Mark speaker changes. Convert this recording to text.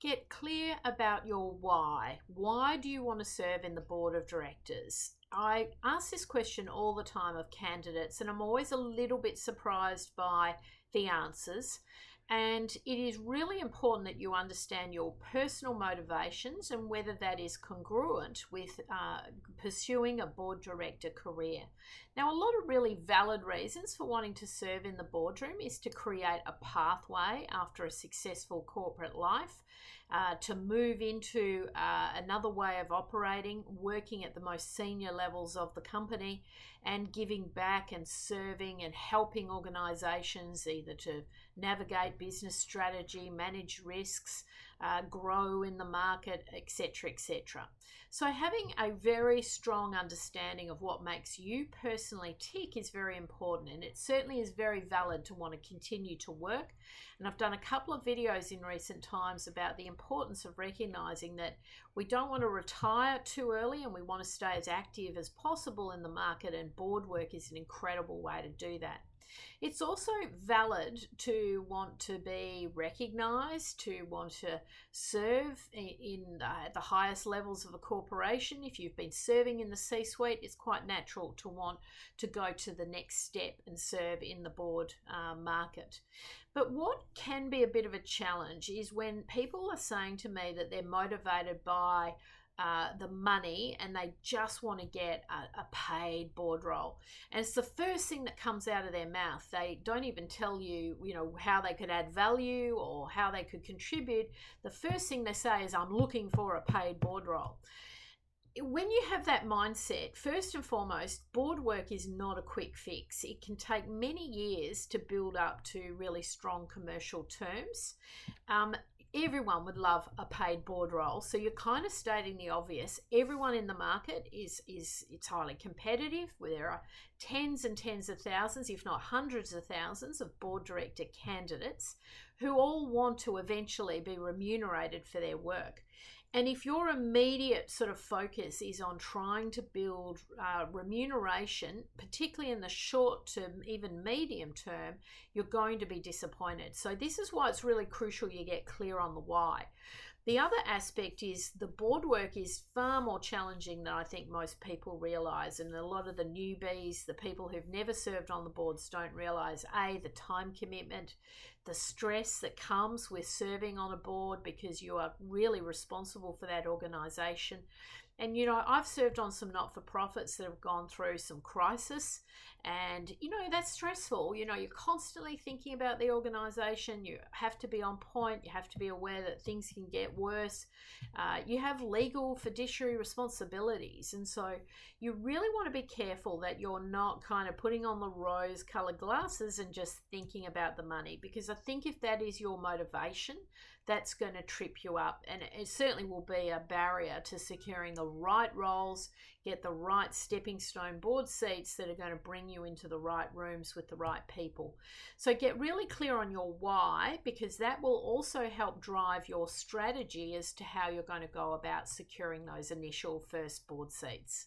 Speaker 1: Get clear about your why. Why do you want to serve in the board of directors? I ask this question all the time of candidates, and I'm always a little bit surprised by the answers. And it is really important that you understand your personal motivations and whether that is congruent with pursuing a board director career. Now, a lot of really valid reasons for wanting to serve in the boardroom is to create a pathway after a successful corporate life, to move into another way of operating, working at the most senior levels of the company, and giving back and serving and helping organisations either to navigate business strategy, manage risks, grow in the market, etc., etc. So having a very strong understanding of what makes you personally tick is very important, and it certainly is very valid to want to continue to work. And I've done a couple of videos in recent times about the importance of recognizing that we don't want to retire too early and we want to stay as active as possible in the market, and board work is an incredible way to do that. It's also valid to want to be recognized, to want to serve in the highest levels of a corporation. If you've been serving in the C-suite, it's quite natural to want to go to the next step and serve in the board market. But what can be a bit of a challenge is when people are saying to me that they're motivated by the money and they just want to get a paid board role, and it's the first thing that comes out of their mouth. They don't even tell you, how they could add value or how they could contribute. The first thing they say is, I'm looking for a paid board role. When you have that mindset, first and foremost, board work is not a quick fix. It can take many years to build up to really strong commercial terms. Everyone would love a paid board role, so you're kind of stating the obvious. Everyone in the market it's highly competitive, where there are tens and tens of thousands, if not hundreds of thousands, of board director candidates who all want to eventually be remunerated for their work. And if your immediate sort of focus is on trying to build remuneration, particularly in the short term, even medium term, you're going to be disappointed. So this is why it's really crucial you get clear on the why. The other aspect is the board work is far more challenging than I think most people realise, and a lot of the newbies, the people who've never served on the boards, don't realise the time commitment, the stress that comes with serving on a board because you are really responsible for that organisation. And, I've served on some not-for-profits that have gone through some crisis, and, that's stressful. You're constantly thinking about the organisation. You have to be on point. You have to be aware that things can get worse. You have legal fiduciary responsibilities. And so you really want to be careful that you're not kind of putting on the rose-coloured glasses and just thinking about the money, because I think if that is your motivation, that's going to trip you up, and it certainly will be a barrier to securing the right roles, get the right stepping stone board seats that are going to bring you into the right rooms with the right people. So get really clear on your why, because that will also help drive your strategy as to how you're going to go about securing those initial first board seats.